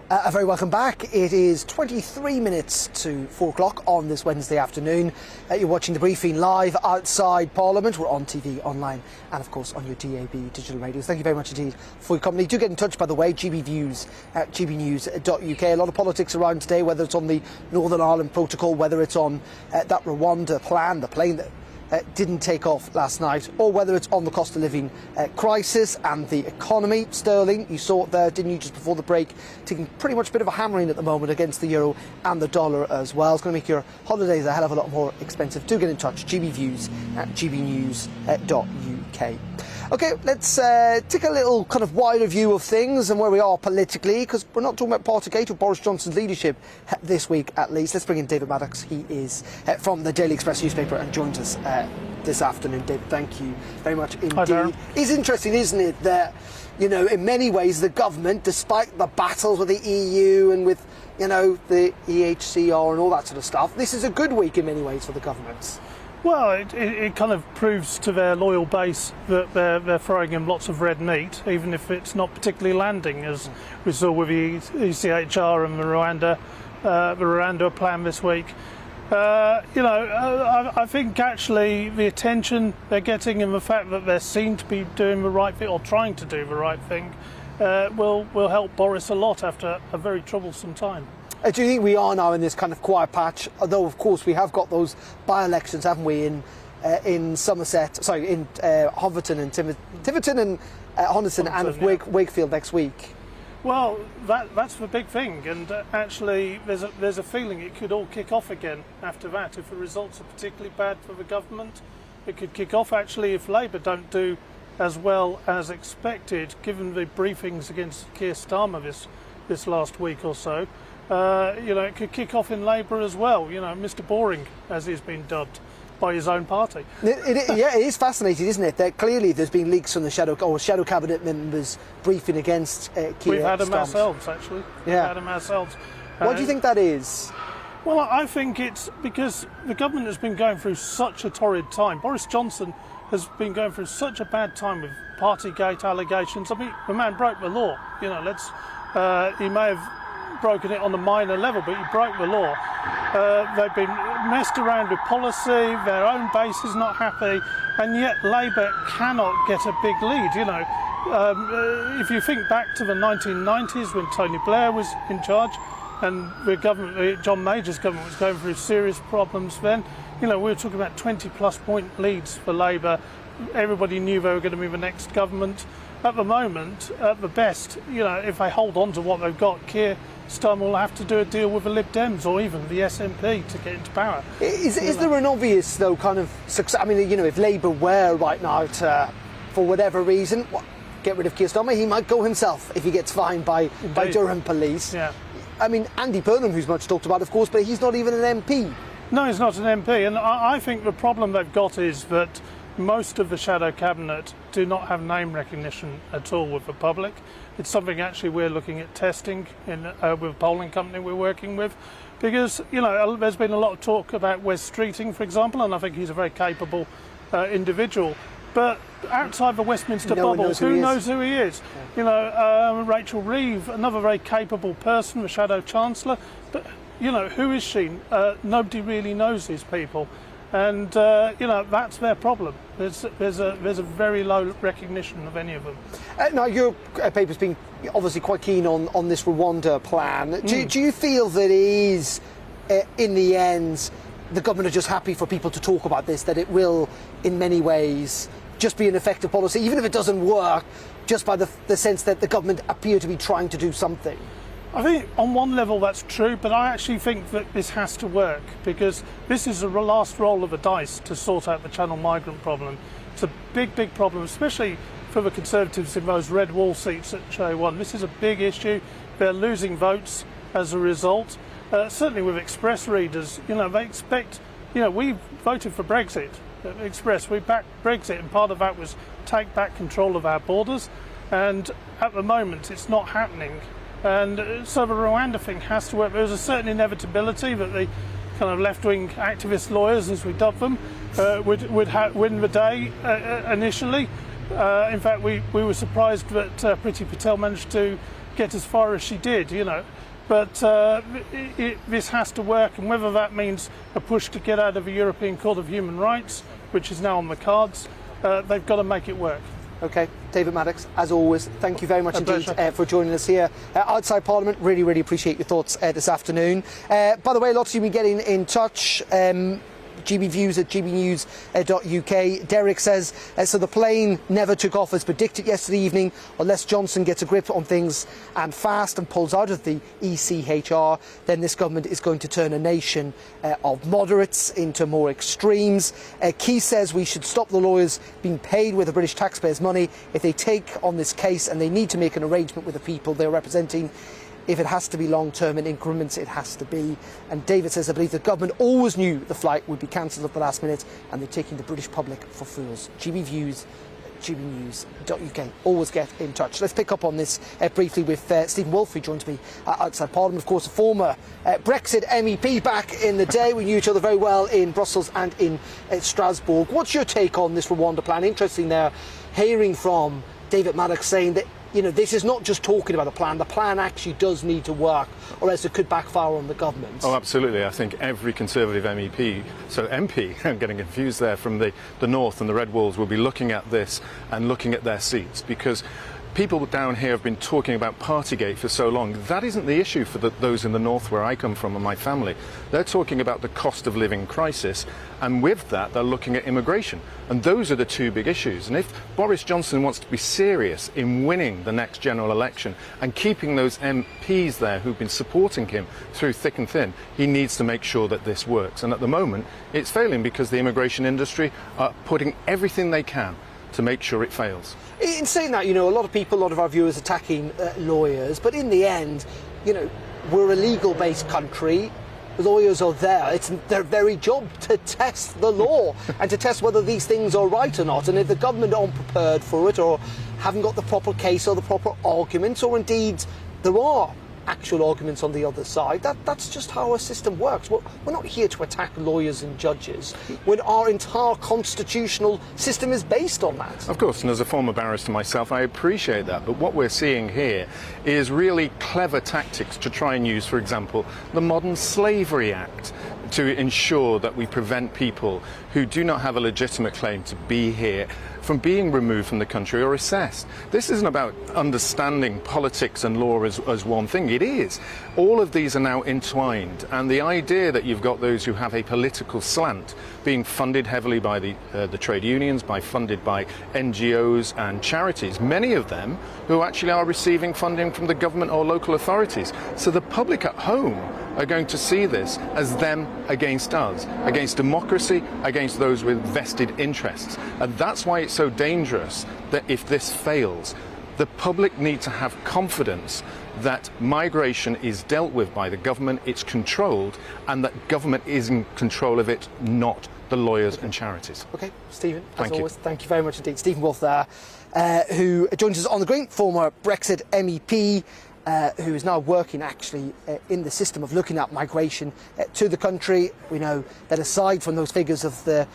A very welcome back. It is 23 minutes to 4 o'clock on this Wednesday afternoon. You're watching the briefing live outside Parliament. We're on TV, online and of course on your DAB digital radios. Thank you very much indeed for your company. Do get in touch, by the way, gbviews at gbnews.uk. A lot of politics around today, whether it's on the Northern Ireland Protocol, whether it's on that Rwanda plan, the plane that didn't take off last night, or whether it's on the cost of living crisis and the economy. Sterling, you saw it there, didn't you, just before the break, taking pretty much a bit of a hammering at the moment against the euro and the dollar as well. It's going to make your holidays a hell of a lot more expensive. Do get in touch, gbviews at gbnews.uk. OK, let's take a little kind of wider view of things and where we are politically, because we're not talking about Partygate or Boris Johnson's leadership this week, at least. Let's bring in David Maddox. He is from the Daily Express newspaper and joins us this afternoon. David, thank you very much indeed. Hi, Darren. It's interesting, isn't it, that, you know, in many ways the government, despite the battles with the EU and with, you know, the EHCR and all that sort of stuff, this is a good week in many ways for the governments. Well, it kind of proves to their loyal base that they're throwing in lots of red meat, even if it's not particularly landing, as we saw with the ECHR and the Rwanda plan this week. I think actually the attention they're getting and the fact that they're seen to be doing the right thing or trying to do the right thing will help Boris a lot after a very troublesome time. Do you think we are now in this kind of quiet patch? Although, of course, we have got those by-elections, haven't we, in Somerset, sorry, in Hoverton and Tiverton and Honiton and Wakefield next week? Well, that's the big thing, and actually there's a feeling it could all kick off again after that. If the results are particularly bad for the government, it could kick off actually if Labour don't do as well as expected, given the briefings against Keir Starmer this last week or so. It could kick off in Labour as well, Mr. Boring, as he's been dubbed by his own party. It is fascinating, isn't it? That clearly there's been leaks from the shadow cabinet members briefing against Keir Starmer. We've had them ourselves, actually. Yeah. We've had them ourselves. Why do you think that is? Well, I think it's because the government has been going through such a torrid time. Boris Johnson has been going through such a bad time with Partygate allegations. I mean, the man broke the law. He may have broken it on a minor level, but he broke the law. They've been messed around with policy, their own base is not happy, and yet Labour cannot get a big lead. If you think back to the 1990s when Tony Blair was in charge and John Major's government was going through serious problems then, we were talking about 20-plus point leads for Labour. Everybody knew they were going to be the next government. At the moment, at the best, if they hold on to what they've got, Keir Starmer will have to do a deal with the Lib Dems or even the SNP to get into power. Is there an obvious, though, kind of success? I mean, if Labour were right now to, for whatever reason, get rid of Keir Starmer, he might go himself if he gets fined by Durham police. Yeah. I mean, Andy Burnham, who's much talked about, of course, but he's not even an MP. No, he's not an MP, and I think the problem they've got is that most of the shadow cabinet do not have name recognition at all with the public. It's something actually we're looking at testing with a polling company we're working with, because there's been a lot of talk about Wes Streeting, for example, and I think he's a very capable individual. But outside the Westminster bubble, who knows who he is? Yeah. Rachel Reeve, another very capable person, the Shadow Chancellor, but who is she? Nobody really knows these people. And that's their problem. There's a very low recognition of any of them. Now, your paper's been obviously quite keen on this Rwanda plan. Do you feel that it is, in the end, the government are just happy for people to talk about this, that it will, in many ways, just be an effective policy, even if it doesn't work, just by the sense that the government appear to be trying to do something? I think on one level that's true, but I actually think that this has to work because this is the last roll of the dice to sort out the Channel migrant problem. It's a big, big problem, especially for the Conservatives in those red wall seats at J1. This is a big issue. They're losing votes as a result. Certainly with Express readers, they expect, we voted for Brexit. Express, we backed Brexit, and part of that was take back control of our borders. And at the moment, it's not happening. And so the Rwanda thing has to work. There's a certain inevitability that the kind of left-wing activist lawyers, as we dub them, would win the day initially. In fact, we were surprised that Priti Patel managed to get as far as she did, But this has to work, and whether that means a push to get out of the European Court of Human Rights, which is now on the cards, they've got to make it work. OK, David Maddox, as always, thank you very much indeed for joining us here outside Parliament. Really, really appreciate your thoughts this afternoon. By the way, lots of you have been getting in touch. GBViews at gbnews.uk. Derek says, so the plane never took off as predicted yesterday evening. Unless Johnson gets a grip on things and fast and pulls out of the ECHR, then this government is going to turn a nation of moderates into more extremes. Key says we should stop the lawyers being paid with the British taxpayers' money. If they take on this case and they need to make an arrangement with the people they're representing, if it has to be long-term in increments, it has to be. And David says, I believe the government always knew the flight would be cancelled at the last minute and they're taking the British public for fools. GBViews, gbnews.uk. Always get in touch. Let's pick up on this briefly with Stephen Wolfe, who joins me outside Parliament. Of course, a former Brexit MEP back in the day. We knew each other very well in Brussels and in Strasbourg. What's your take on this Rwanda plan? Interesting there, hearing from David Maddox saying that you know, this is not just talking about a plan. The plan actually does need to work, or else it could backfire on the government. Oh, absolutely. I think every Conservative MP, I'm getting confused there, from the North and the Red Walls will be looking at this and looking at their seats, because people down here have been talking about Partygate for so long. That isn't the issue for those in the North where I come from and my family. They're talking about the cost of living crisis, and with that they're looking at immigration. And those are the two big issues. And if Boris Johnson wants to be serious in winning the next general election and keeping those MPs there who've been supporting him through thick and thin, he needs to make sure that this works. And at the moment it's failing because the immigration industry are putting everything they can to make sure it fails. In saying that, you know, a lot of people, a lot of our viewers attacking lawyers, but in the end, you know, we're a legal-based country. Lawyers are there. It's their very job to test the law and to test whether these things are right or not. And if the government aren't prepared for it, or haven't got the proper case or the proper arguments, or indeed there are actual arguments on the other side, that's just how our system works. We're not here to attack lawyers and judges when our entire constitutional system is based on that. Of course, and as a former barrister myself, I appreciate that. But what we're seeing here is really clever tactics to try and use, for example, the Modern Slavery Act to ensure that we prevent people who do not have a legitimate claim to be here from being removed from the country or assessed. This isn't about understanding politics and law as one thing. It is. All of these are now entwined, and the idea that you've got those who have a political slant being funded heavily by the trade unions, funded by NGOs and charities, many of them who actually are receiving funding from the government or local authorities. So the public at home are going to see this as them against us, against democracy, against those with vested interests. And that's why it's so dangerous that if this fails, the public need to have confidence that migration is dealt with by the government, it's controlled, and that government is in control of it, not the lawyers and charities. Okay, Stephen, as always, thank you very much indeed. Stephen Wolf there, who joins us on the green, former Brexit MEP, who is now working actually in the system of looking at migration to the country. We know that aside from those figures of the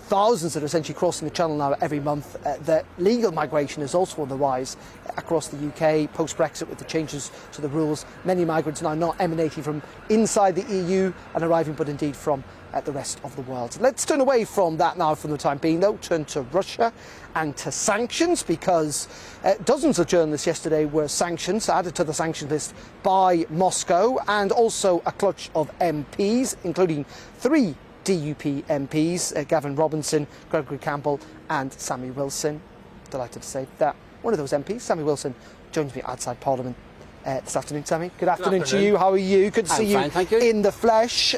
thousands that are essentially crossing the channel now every month, that legal migration is also on the rise across the UK post-Brexit with the changes to the rules. Many migrants now not emanating from inside the EU and arriving, but indeed from the rest of the world. Let's turn away from that now for the time being, though, turn to Russia and to sanctions, because dozens of journalists yesterday were added to the sanctions list by Moscow, and also a clutch of MPs, including 3 DUP MPs, Gavin Robinson, Gregory Campbell and Sammy Wilson. Delighted to say that one of those MPs, Sammy Wilson, joins me outside Parliament this afternoon. Sammy, good afternoon to you. How are you? Good to see you in the flesh.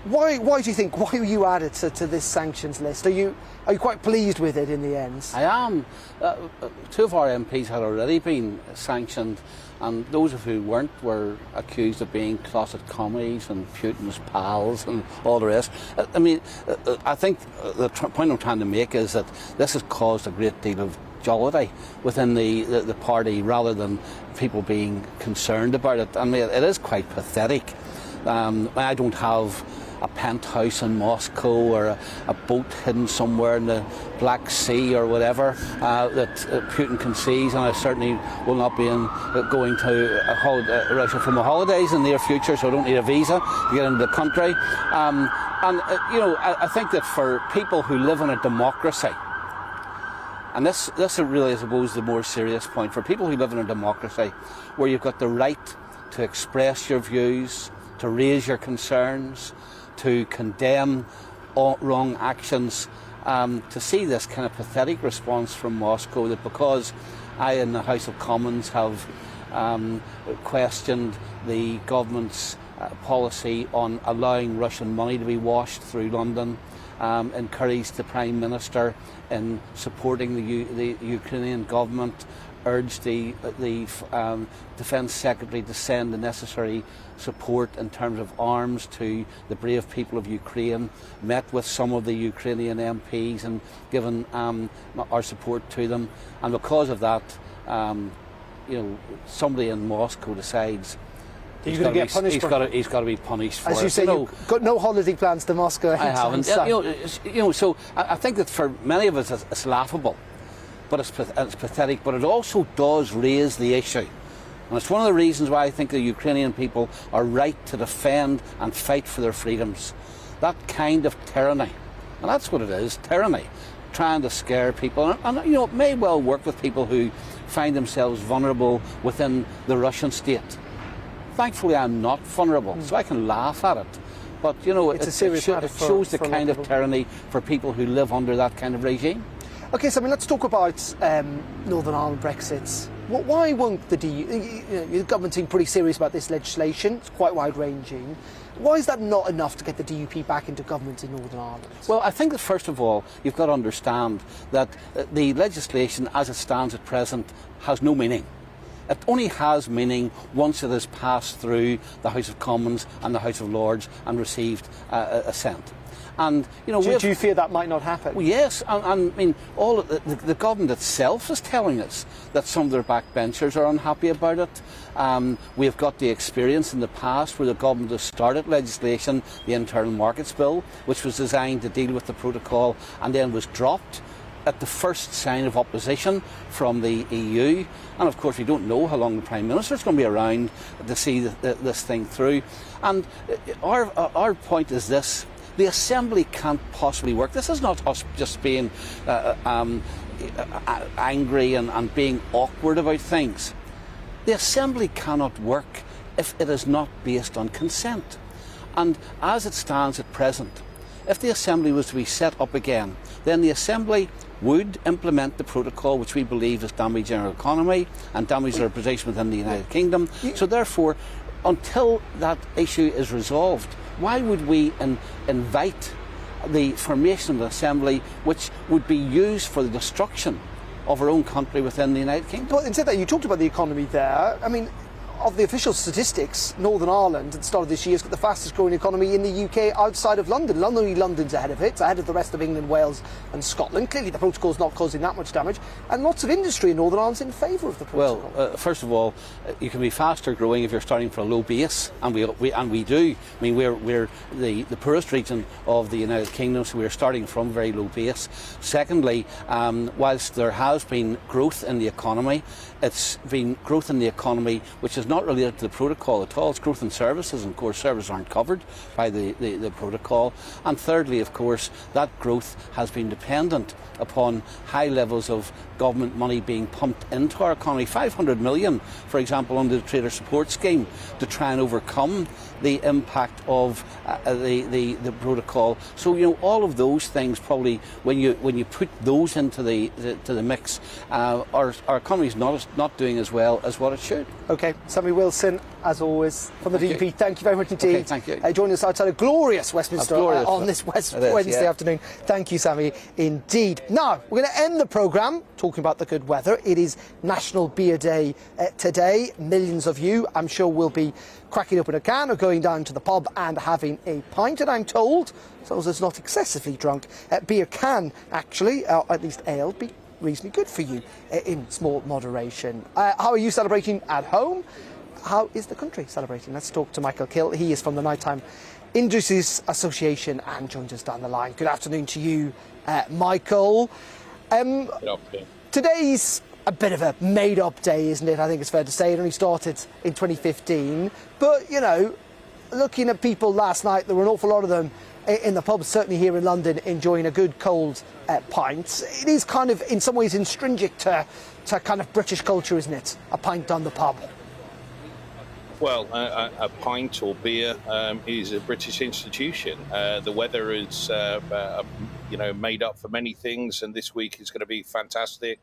Why do you think, why were you added to this sanctions list? Are you quite pleased with it in the end? I am. 2 of our MPs had already been sanctioned, and those of who weren't were accused of being closet commies and Putin's pals and all the rest. I mean, I think the point I'm trying to make is that this has caused a great deal of jollity within the party, rather than people being concerned about it. I mean, it is quite pathetic. I don't have a penthouse in Moscow or a boat hidden somewhere in the Black Sea or whatever that Putin can seize, and I certainly will not be going to Russia for my holidays in the near future, so I don't need a visa to get into the country. You know, I think that for people who live in a democracy, and this really, I suppose, the more serious point, for people who live in a democracy where you've got the right to express your views, to raise your concerns, to condemn wrong actions, to see this kind of pathetic response from Moscow, that because I in the House of Commons have questioned the government's policy on allowing Russian money to be washed through London, encouraged the Prime Minister in supporting the Ukrainian government, urged the Defence Secretary to send the necessary support in terms of arms to the brave people of Ukraine, met with some of the Ukrainian MPs and given our support to them. And because of that, you know, somebody in Moscow decides he's got to be punished for it. As you say, you've got no holiday plans to Moscow. I haven't. You know, so I think that for many of us it's laughable but it's pathetic. But it also does raise the issue. And it's one of the reasons why I think the Ukrainian people are right to defend and fight for their freedoms. That kind of tyranny, and that's what it is, tyranny, trying to scare people. And you know, it may well work with people who find themselves vulnerable within the Russian state. Thankfully, I'm not vulnerable, so I can laugh at it. But, you know, it shows the kind of tyranny for people who live under that kind of regime. OK, so I mean, let's talk about Northern Ireland Brexit. Why won't the the government seem pretty serious about this legislation? It's quite wide-ranging. Why is that not enough to get the DUP back into government in Northern Ireland? Well, I think that first of all, you've got to understand that the legislation as it stands at present has no meaning. It only has meaning once it has passed through the House of Commons and the House of Lords and received assent. And you know, do you fear that might not happen? Well, yes, and I mean, all of the government itself is telling us that some of their backbenchers are unhappy about it. We've got the experience in the past where the government has started legislation, the Internal Markets Bill, which was designed to deal with the protocol, and then was dropped at the first sign of opposition from the EU. And of course, we don't know how long the Prime Minister is going to be around to see this thing through. And our point is this. The Assembly can't possibly work. This is not us just being angry and being awkward about things. The Assembly cannot work if it is not based on consent. And as it stands at present, if the Assembly was to be set up again, then the Assembly would implement the protocol, which we believe is damaging our economy and damaging our position within the United Kingdom. So therefore, until that issue is resolved, why would we invite the formation of an assembly which would be used for the destruction of our own country within the United Kingdom? But instead, you talked about the economy there. I mean, of the official statistics, Northern Ireland at the start of this year has got the fastest growing economy in the UK outside of London. Only London's ahead of it, ahead of the rest of England, Wales and Scotland. Clearly the protocol's not causing that much damage, and lots of industry in Northern Ireland's in favour of the protocol. Well, first of all, you can be faster growing if you're starting from a low base, and we do. I mean, we're the poorest region of the United Kingdom, so we're starting from a very low base. Secondly, whilst there has been growth in the economy, it's been growth in the economy which is not related to the protocol at all. It's growth in services, and of course services aren't covered by the protocol. And thirdly, of course, that growth has been dependent upon high levels of government money being pumped into our economy. 500 million, for example, under the Trader Support Scheme to try and overcome the impact of the protocol. So, you know, all of those things probably, when you put those into the mix, our economy is not doing as well as what it should. OK, Sammy Wilson, as always, from the DUP, thank you very much indeed. Okay, thank you. Joining us outside of glorious Westminster on this Wednesday afternoon. Thank you, Sammy, indeed. Now, we're going to end the programme talking about the good weather. It is National Beer Day today. Millions of you, I'm sure, will be cracking open a can or going down to the pub and having a pint. And I'm told, as long as it's not excessively drunk, beer can actually, or at least ale, be reasonably good for you in small moderation. How are you celebrating at home? How is the country celebrating? Let's talk to Michael Kill. He is from the Nighttime Industries Association and joins us down the line. Good afternoon to you, Michael. Good afternoon. Today's a bit of a made-up day, isn't it? I think it's fair to say. It only started in 2015. But, you know, looking at people last night, there were an awful lot of them in the pubs, certainly here in London, enjoying a good cold pint. It is kind of, in some ways, intrinsic to kind of British culture, isn't it? A pint down the pub. Well, a pint or beer is a British institution. The weather is, made up for many things, and this week is going to be fantastic,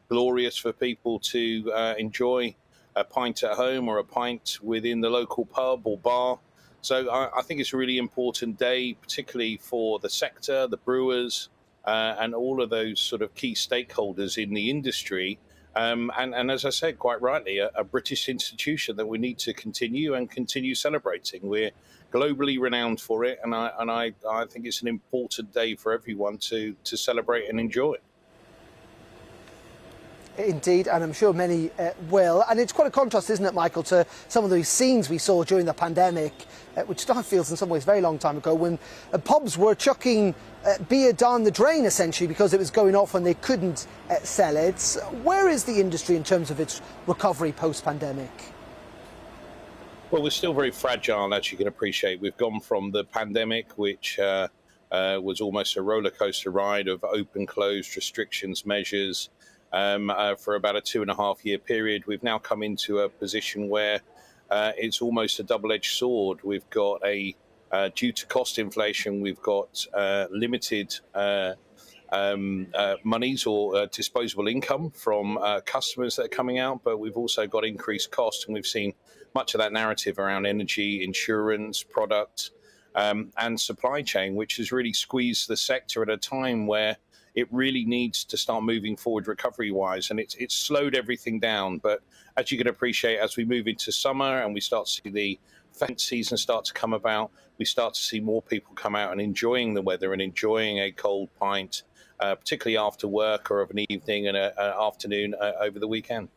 glorious for people to enjoy a pint at home or a pint within the local pub or bar. So I think it's a really important day, particularly for the sector, the brewers, and all of those sort of key stakeholders in the industry. And as I said, quite rightly, a British institution that we need to continue celebrating. We're globally renowned for it, and I think it's an important day for everyone to celebrate and enjoy. Indeed, and I'm sure many will. And it's quite a contrast, isn't it, Michael, to some of those scenes we saw during the pandemic, which feels in some ways a very long time ago, when pubs were chucking beer down the drain, essentially, because it was going off and they couldn't sell it. Where is the industry in terms of its recovery post-pandemic? Well, we're still very fragile, as you can appreciate. We've gone from the pandemic, which was almost a roller coaster ride of open, closed, restrictions, measures, for about a 2.5-year period. We've now come into a position where it's almost a double-edged sword. We've got due to cost inflation, we've got limited monies or disposable income from customers that are coming out, but we've also got increased costs, and we've seen much of that narrative around energy, insurance, product, and supply chain, which has really squeezed the sector at a time where it really needs to start moving forward recovery-wise, and it's slowed everything down. But as you can appreciate, as we move into summer and we start to see the fence season start to come about, we start to see more people come out and enjoying the weather and enjoying a cold pint, particularly after work or of an evening and an afternoon over the weekend.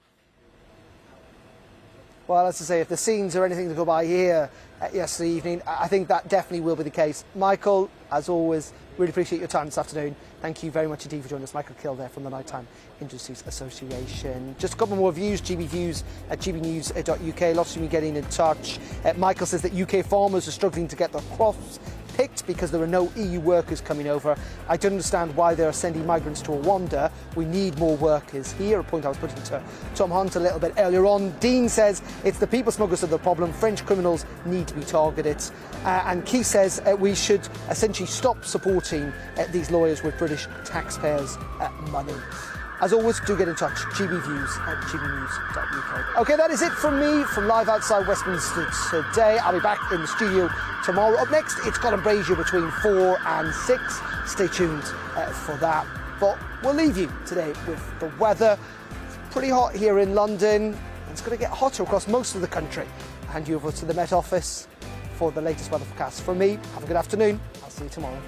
Well, as I say, if the scenes are anything to go by here yesterday evening, I think that definitely will be the case. Michael, as always, really appreciate your time this afternoon. Thank you very much indeed for joining us. Michael Kill there from the Nighttime Industries Association. Just a couple more views, GB Views at gbnews.uk. Lots of you getting in touch. Michael says that UK farmers are struggling to get their crops picked because there are no EU workers coming over. I don't understand why they're sending migrants to Rwanda. We need more workers here, a point I was putting to Tom Hunt a little bit earlier on. Dean says it's the people smugglers are the problem. French criminals need to be targeted. And Keith says we should essentially stop supporting these lawyers with British taxpayers' money. As always, do get in touch. GBViews at gbnews.uk. OK, that is it from me from live outside Westminster today. I'll be back in the studio tomorrow. Up next, it's Colin Brazier between 4 and 6. Stay tuned for that. But we'll leave you today with the weather. It's pretty hot here in London. And it's going to get hotter across most of the country. I'll hand you over to the Met Office for the latest weather forecast. From me, have a good afternoon. I'll see you tomorrow.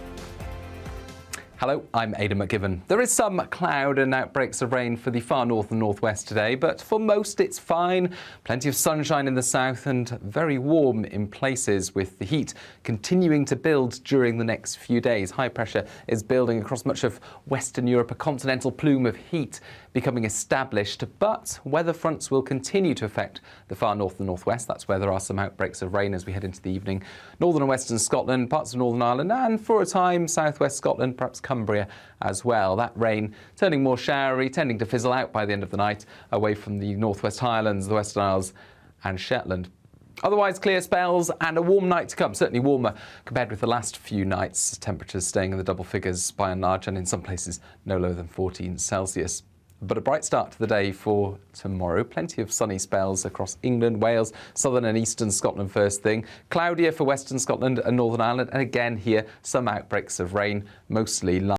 Hello, I'm Aidan McGibbon. There is some cloud and outbreaks of rain for the far north and northwest today, but for most it's fine. Plenty of sunshine in the south and very warm in places, with the heat continuing to build during the next few days. High pressure is building across much of Western Europe, a continental plume of heat becoming established, but weather fronts will continue to affect the far north and northwest. That's where there are some outbreaks of rain as we head into the evening. Northern and western Scotland, parts of Northern Ireland, and for a time southwest Scotland, perhaps Cumbria as well. That rain turning more showery, tending to fizzle out by the end of the night away from the northwest Highlands, the Western Isles and Shetland. Otherwise, clear spells and a warm night to come, certainly warmer compared with the last few nights. Temperatures staying in the double figures by and large, and in some places no lower than 14 Celsius. But a bright start to the day for tomorrow. Plenty of sunny spells across England, Wales, southern and eastern Scotland first thing. Cloudier for western Scotland and Northern Ireland. And again here, some outbreaks of rain, mostly light.